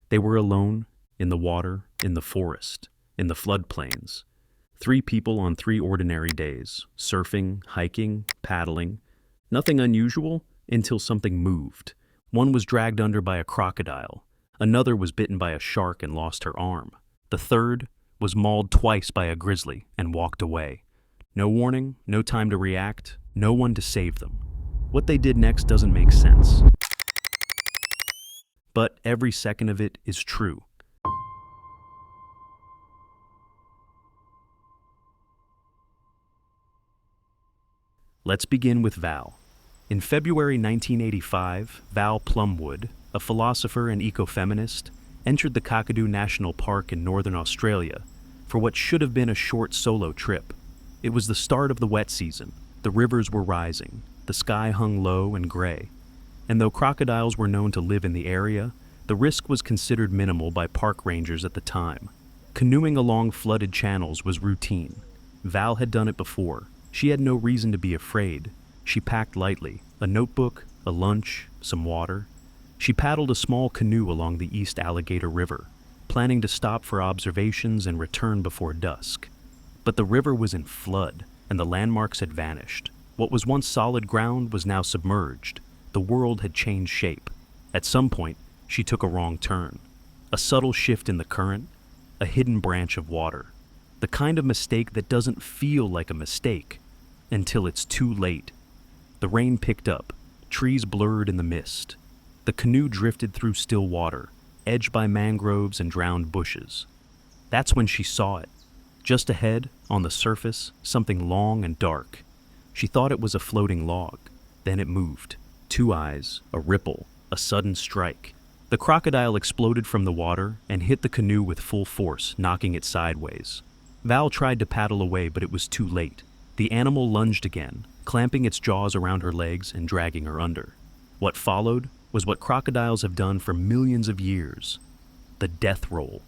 They were alone, in the water, in the forest, in the floodplains. 3 people on 3 ordinary days, surfing, hiking, paddling. Nothing unusual until something moved. One was dragged under by a crocodile. Another was bitten by a shark and lost her arm. The third was mauled twice by a grizzly and walked away. No warning, no time to react, no one to save them. What they did next doesn't make sense. But every second of it is true. Let's begin with Val. In February 1985, Val Plumwood, a philosopher and ecofeminist, entered the Crocodile National Park in northern Australia for what should have been a short solo trip. It was the start of the wet season. The rivers were rising. The sky hung low and gray. And though crocodiles were known to live in the area, the risk was considered minimal by park rangers at the time. Canoeing along flooded channels was routine. Val had done it before. She had no reason to be afraid. She packed lightly, a notebook, a lunch, some water. She paddled a small canoe along the East Alligator River, planning to stop for observations and return before dusk. But the river was in flood, and the landmarks had vanished. What was once solid ground was now submerged. The world had changed shape. At some point, she took a wrong turn. A subtle shift in the current, a hidden branch of water. The kind of mistake that doesn't feel like a mistake until it's too late. The rain picked up, trees blurred in the mist. The canoe drifted through still water, edged by mangroves and drowned bushes. That's when she saw it. Just ahead, on the surface, something long and dark. She thought it was a floating log. Then it moved. 2 eyes, a ripple, a sudden strike. The crocodile exploded from the water and hit the canoe with full force, knocking it sideways. Val tried to paddle away, but it was too late. The animal lunged again, clamping its jaws around her legs and dragging her under. What followed was what crocodiles have done for millions of years: the death roll.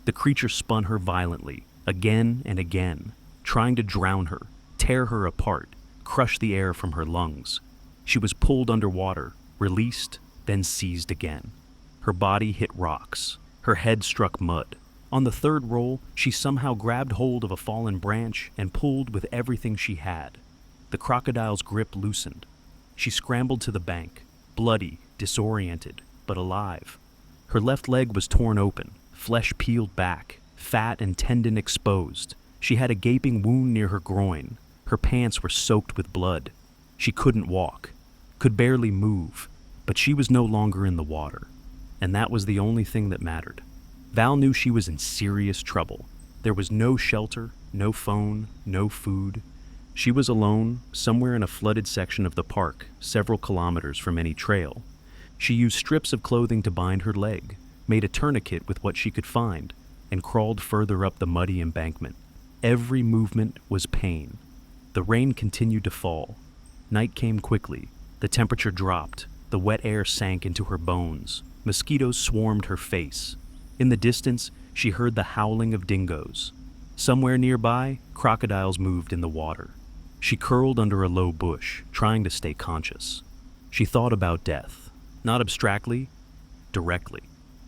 The creature spun her violently, again and again, trying to drown her, tear her apart, crush the air from her lungs. She was pulled underwater, released, then seized again. Her body hit rocks. Her head struck mud. On the third roll, she somehow grabbed hold of a fallen branch and pulled with everything she had. The crocodile's grip loosened. She scrambled to the bank, bloody, disoriented, but alive. Her left leg was torn open, flesh peeled back, fat and tendon exposed. She had a gaping wound near her groin. Her pants were soaked with blood. She couldn't walk, could barely move, but she was no longer in the water. And that was the only thing that mattered. Val knew she was in serious trouble. There was no shelter, no phone, no food. She was alone, somewhere in a flooded section of the park, several kilometers from any trail. She used strips of clothing to bind her leg, made a tourniquet with what she could find, and crawled further up the muddy embankment. Every movement was pain. The rain continued to fall. Night came quickly. The temperature dropped. The wet air sank into her bones. Mosquitoes swarmed her face. In the distance, she heard the howling of dingoes. Somewhere nearby, crocodiles moved in the water. She curled under a low bush, trying to stay conscious. She thought about death, not abstractly, directly.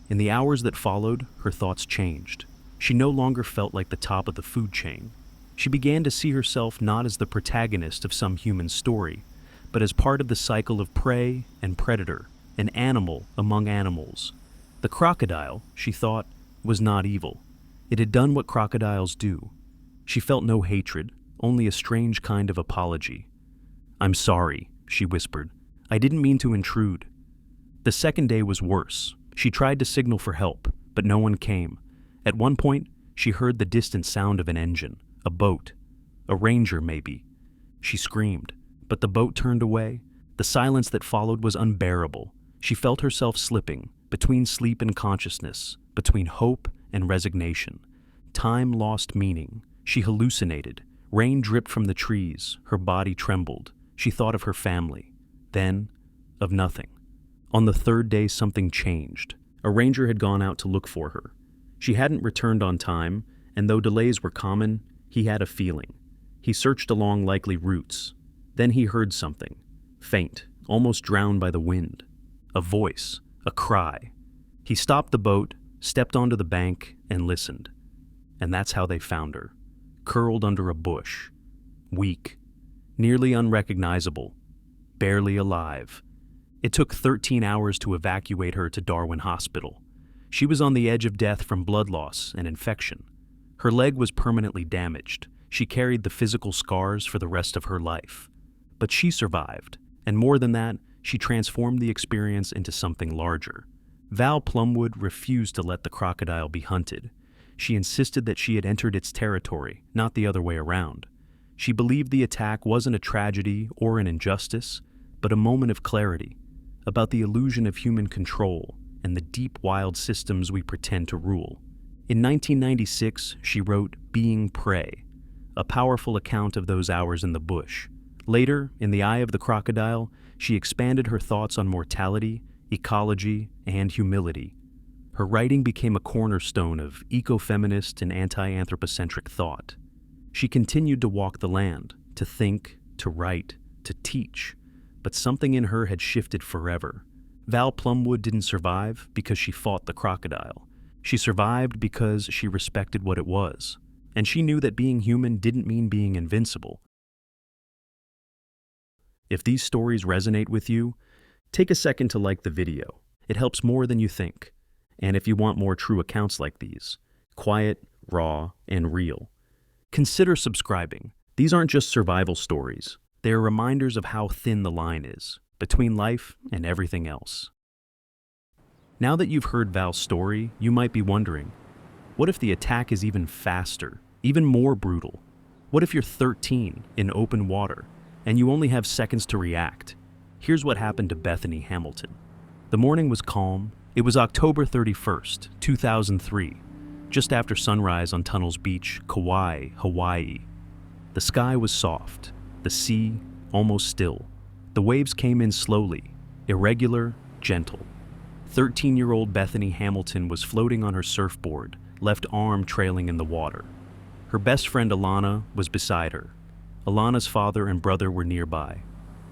In the hours that followed, her thoughts changed. She no longer felt like the top of the food chain. She began to see herself not as the protagonist of some human story, but as part of the cycle of prey and predator, an animal among animals. The crocodile, she thought, was not evil. It had done what crocodiles do. She felt no hatred, only a strange kind of apology. "I'm sorry," she whispered. "I didn't mean to intrude." The second day was worse. She tried to signal for help, but no one came. At one point, she heard the distant sound of an engine, a boat, a ranger maybe. She screamed, but the boat turned away. The silence that followed was unbearable. She felt herself slipping, between sleep and consciousness, between hope and resignation. Time lost meaning. She hallucinated. Rain dripped from the trees. Her body trembled. She thought of her family. Then, of nothing. On the third day, something changed. A ranger had gone out to look for her. She hadn't returned on time, and though delays were common, he had a feeling. He searched along likely routes. Then he heard something, faint, almost drowned by the wind. A voice, a cry. He stopped the boat, stepped onto the bank, and listened. And that's how they found her, curled under a bush, weak, nearly unrecognizable, barely alive. It took 13 hours to evacuate her to Darwin Hospital. She was on the edge of death from blood loss and infection. Her leg was permanently damaged. She carried the physical scars for the rest of her life. But she survived, and more than that, she transformed the experience into something larger. Val Plumwood refused to let the crocodile be hunted. She insisted that she had entered its territory, not the other way around. She believed the attack wasn't a tragedy or an injustice, but a moment of clarity about the illusion of human control and the deep wild systems we pretend to rule. In 1996, she wrote Being Prey, a powerful account of those hours in the bush. Later, in The Eye of the Crocodile, she expanded her thoughts on mortality, ecology, and humility. Her writing became a cornerstone of ecofeminist and anti-anthropocentric thought. She continued to walk the land, to think, to write, to teach, but something in her had shifted forever. Val Plumwood didn't survive because she fought the crocodile. She survived because she respected what it was, and she knew that being human didn't mean being invincible. If these stories resonate with you, take a second to like the video. It helps more than you think. And if you want more true accounts like these, quiet, raw, and real, consider subscribing. These aren't just survival stories. They are reminders of how thin the line is between life and everything else. Now that you've heard Val's story, you might be wondering, what if the attack is even faster, even more brutal? What if you're 13 in open water and you only have seconds to react? Here's what happened to Bethany Hamilton. The morning was calm. It was October 31st, 2003, just after sunrise on Tunnels Beach, Kauai, Hawaii. The sky was soft, the sea almost still. The waves came in slowly, irregular, gentle. 13-year-old Bethany Hamilton was floating on her surfboard, left arm trailing in the water. Her best friend Alana was beside her. Alana's father and brother were nearby.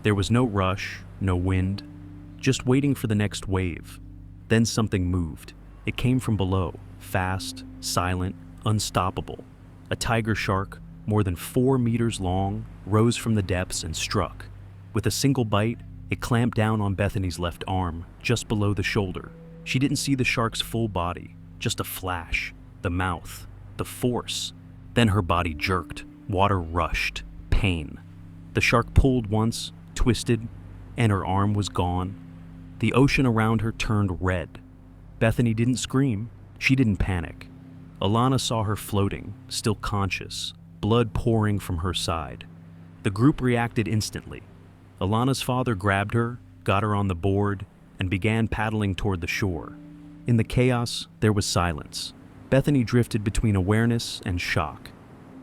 There was no rush, no wind, just waiting for the next wave. Then something moved. It came from below, fast, silent, unstoppable. A tiger shark, more than 4 meters long, rose from the depths and struck. With a single bite, it clamped down on Bethany's left arm, just below the shoulder. She didn't see the shark's full body, just a flash, the mouth, the force. Then her body jerked, water rushed, pain. The shark pulled once, twisted, and her arm was gone. The ocean around her turned red. Bethany didn't scream. She didn't panic. Alana saw her floating, still conscious, blood pouring from her side. The group reacted instantly. Alana's father grabbed her, got her on the board, and began paddling toward the shore. In the chaos, there was silence. Bethany drifted between awareness and shock.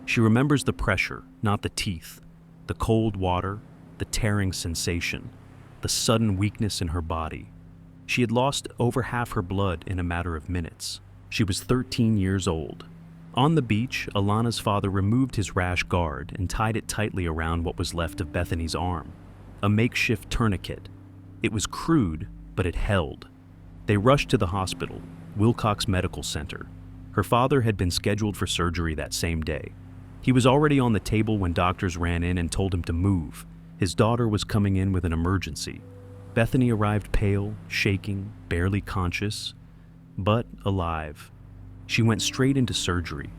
She remembers the pressure, not the teeth, the cold water, the tearing sensation, the sudden weakness in her body. She had lost over half her blood in a matter of minutes. She was 13 years old. On the beach, Alana's father removed his rash guard and tied it tightly around what was left of Bethany's arm. A makeshift tourniquet. It was crude, but it held. They rushed to the hospital, Wilcox Medical Center. Her father had been scheduled for surgery that same day. He was already on the table when doctors ran in and told him to move. His daughter was coming in with an emergency. Bethany arrived pale, shaking, barely conscious, but alive. She went straight into surgery.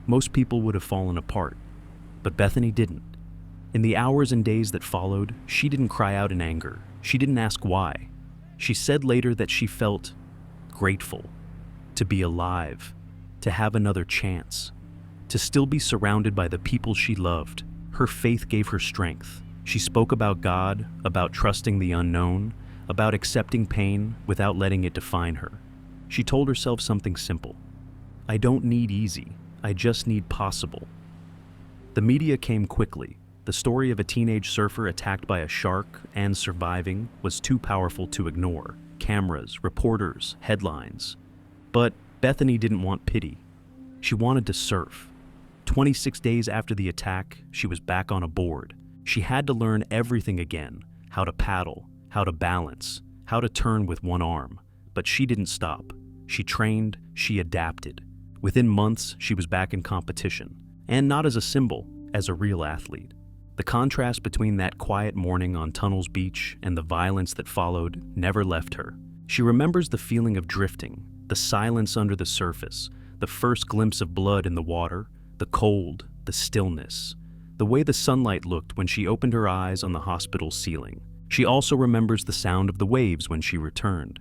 Most people would have fallen apart, but Bethany didn't. In the hours and days that followed, she didn't cry out in anger. She didn't ask why. She said later that she felt grateful to be alive, to have another chance, to still be surrounded by the people she loved. Her faith gave her strength. She spoke about God, about trusting the unknown, about accepting pain without letting it define her. She told herself something simple. I don't need easy, I just need possible. The media came quickly. The story of a teenage surfer attacked by a shark and surviving was too powerful to ignore. Cameras, reporters, headlines. But Bethany didn't want pity. She wanted to surf. 26 days after the attack, she was back on a board. She had to learn everything again, how to paddle, how to balance, how to turn with one arm. But she didn't stop. She trained, she adapted. Within months, she was back in competition, and not as a symbol, as a real athlete. The contrast between that quiet morning on Tunnel's beach and the violence that followed never left her. She remembers the feeling of drifting, the silence under the surface, the first glimpse of blood in the water, the cold, the stillness, the way the sunlight looked when she opened her eyes on the hospital's ceiling. She also remembers the sound of the waves when she returned,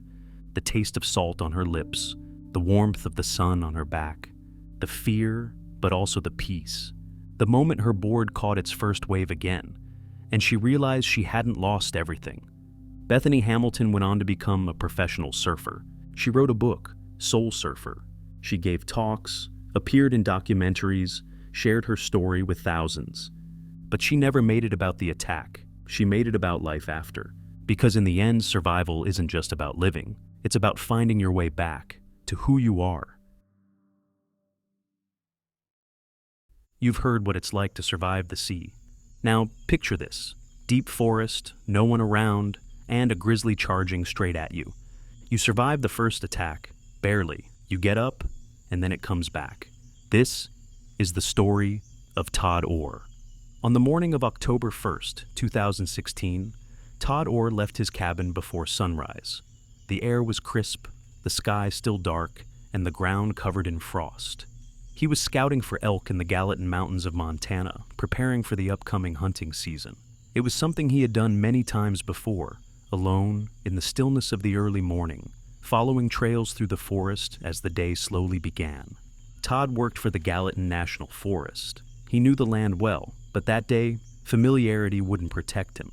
the taste of salt on her lips, the warmth of the sun on her back, the fear, but also the peace. The moment her board caught its first wave again, and she realized she hadn't lost everything. Bethany Hamilton went on to become a professional surfer. She wrote a book, Soul Surfer. She gave talks, appeared in documentaries, shared her story with thousands. But she never made it about the attack. She made it about life after. Because in the end, survival isn't just about living. It's about finding your way back to who you are. You've heard what it's like to survive the sea. Now, picture this. Deep forest, no one around, and a grizzly charging straight at you. You survive the first attack, barely. You get up, and then it comes back. This is the story of Todd Orr. On the morning of October 1st, 2016, Todd Orr left his cabin before sunrise. The air was crisp, the sky still dark, and the ground covered in frost. He was scouting for elk in the Gallatin Mountains of Montana, preparing for the upcoming hunting season. It was something he had done many times before, alone, in the stillness of the early morning, following trails through the forest as the day slowly began. Todd worked for the Gallatin National Forest. He knew the land well, but that day, familiarity wouldn't protect him.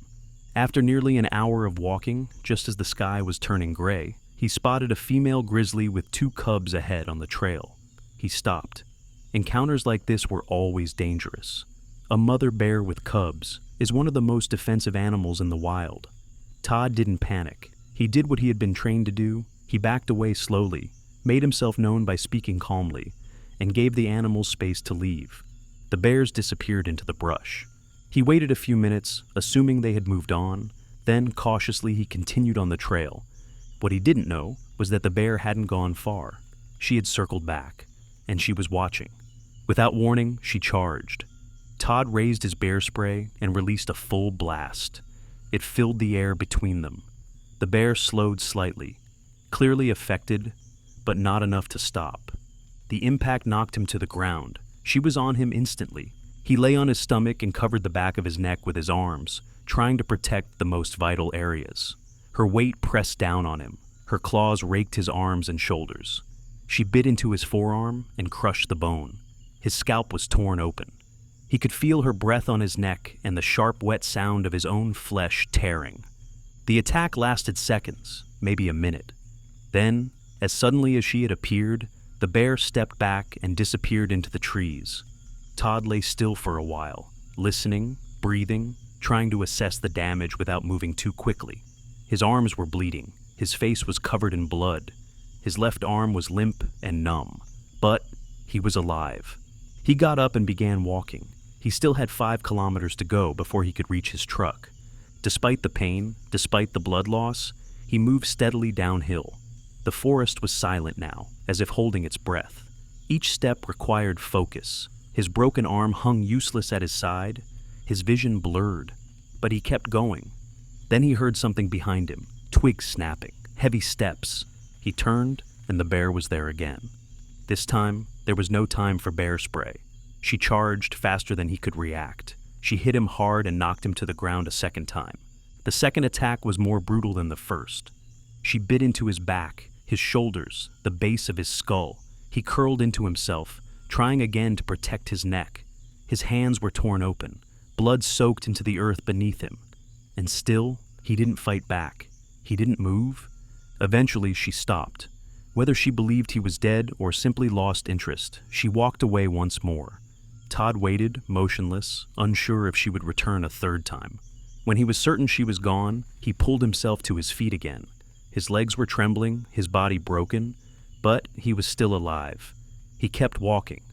After nearly an hour of walking, just as the sky was turning gray, he spotted a female grizzly with 2 cubs ahead on the trail. He stopped. Encounters like this were always dangerous. A mother bear with cubs is one of the most defensive animals in the wild. Todd didn't panic. He did what he had been trained to do. He backed away slowly, made himself known by speaking calmly, and gave the animals space to leave. The bears disappeared into the brush. He waited a few minutes, assuming they had moved on. Then, cautiously, he continued on the trail. What he didn't know was that the bear hadn't gone far. She had circled back, and she was watching. Without warning, she charged. Todd raised his bear spray and released a full blast. It filled the air between them. The bear slowed slightly, clearly affected, but not enough to stop. The impact knocked him to the ground. She was on him instantly. He lay on his stomach and covered the back of his neck with his arms, trying to protect the most vital areas. Her weight pressed down on him. Her claws raked his arms and shoulders. She bit into his forearm and crushed the bone. His scalp was torn open. He could feel her breath on his neck and the sharp, wet sound of his own flesh tearing. The attack lasted seconds, maybe a minute. Then, as suddenly as she had appeared, the bear stepped back and disappeared into the trees. Todd lay still for a while, listening, breathing, trying to assess the damage without moving too quickly. His arms were bleeding. His face was covered in blood. His left arm was limp and numb. But he was alive. He got up and began walking. He still had 5 kilometers to go before he could reach his truck. Despite the pain, despite the blood loss, he moved steadily downhill. The forest was silent now, as if holding its breath. Each step required focus. His broken arm hung useless at his side. His vision blurred. But he kept going. Then he heard something behind him, twigs snapping, heavy steps. He turned, and the bear was there again. This time, there was no time for bear spray. She charged faster than he could react. She hit him hard and knocked him to the ground a second time. The second attack was more brutal than the first. She bit into his back, his shoulders, the base of his skull. He curled into himself, trying again to protect his neck. His hands were torn open, blood soaked into the earth beneath him. And still, he didn't fight back. He didn't move. Eventually, she stopped. Whether she believed he was dead or simply lost interest, she walked away once more. Todd waited, motionless, unsure if she would return a third time. When he was certain she was gone, he pulled himself to his feet again. His legs were trembling, his body broken, but he was still alive. He kept walking.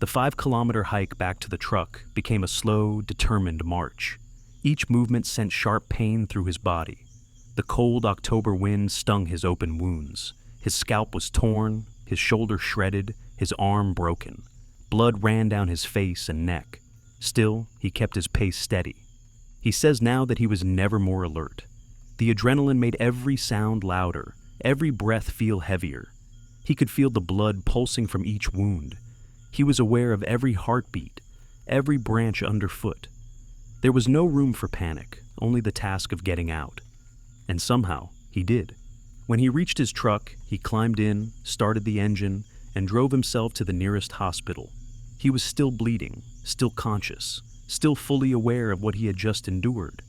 The 5-kilometer hike back to the truck became a slow, determined march. Each movement sent sharp pain through his body. The cold October wind stung his open wounds. His scalp was torn, his shoulder shredded, his arm broken. Blood ran down his face and neck. Still, he kept his pace steady. He says now that he was never more alert. The adrenaline made every sound louder, every breath feel heavier. He could feel the blood pulsing from each wound. He was aware of every heartbeat, every branch underfoot. There was no room for panic, only the task of getting out. And somehow, he did. When he reached his truck, he climbed in, started the engine, and drove himself to the nearest hospital. He was still bleeding, still conscious, still fully aware of what he had just endured.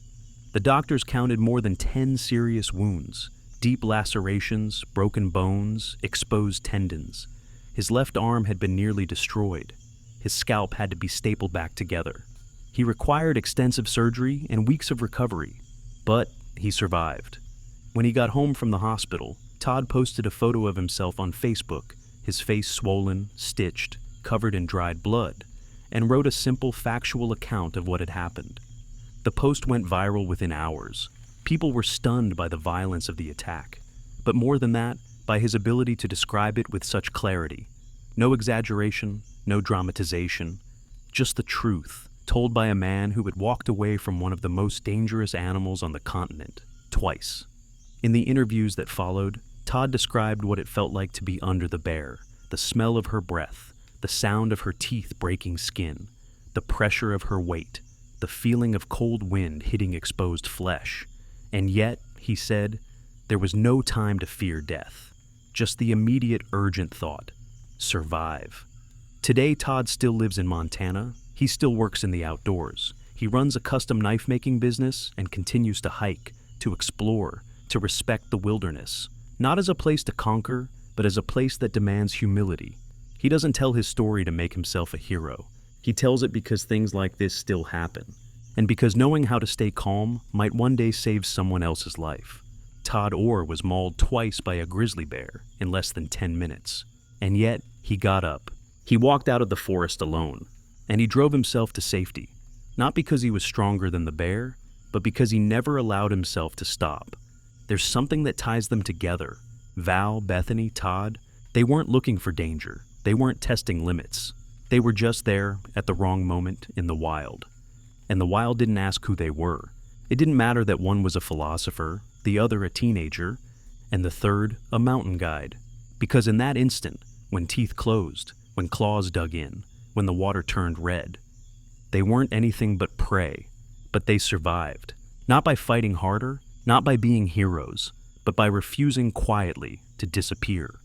The doctors counted more than 10 serious wounds, deep lacerations, broken bones, exposed tendons. His left arm had been nearly destroyed. His scalp had to be stapled back together. He required extensive surgery and weeks of recovery, but he survived. When he got home from the hospital, Todd posted a photo of himself on Facebook, his face swollen, stitched, covered in dried blood, and wrote a simple factual account of what had happened. The post went viral within hours. People were stunned by the violence of the attack, but more than that, by his ability to describe it with such clarity. No exaggeration, no dramatization, just the truth, told by a man who had walked away from one of the most dangerous animals on the continent, twice. In the interviews that followed, Todd described what it felt like to be under the bear, the smell of her breath, the sound of her teeth breaking skin, the pressure of her weight, the feeling of cold wind hitting exposed flesh. And yet, he said, there was no time to fear death, just the immediate urgent thought, survive. Today, Todd still lives in Montana. He still works in the outdoors. He runs a custom knife-making business and continues to hike, to explore, to respect the wilderness, not as a place to conquer, but as a place that demands humility. He doesn't tell his story to make himself a hero. He tells it because things like this still happen, and because knowing how to stay calm might one day save someone else's life. Todd Orr was mauled twice by a grizzly bear in less than 10 minutes, and yet he got up. He walked out of the forest alone, and he drove himself to safety, not because he was stronger than the bear, but because he never allowed himself to stop. There's something that ties them together. Val, Bethany, Todd, they weren't looking for danger. They weren't testing limits. They were just there at the wrong moment in the wild. And the wild didn't ask who they were. It didn't matter that one was a philosopher, the other a teenager, and the third a mountain guide. Because in that instant, when teeth closed, when claws dug in, when the water turned red, they weren't anything but prey. But they survived. Not by fighting harder, not by being heroes, but by refusing quietly to disappear.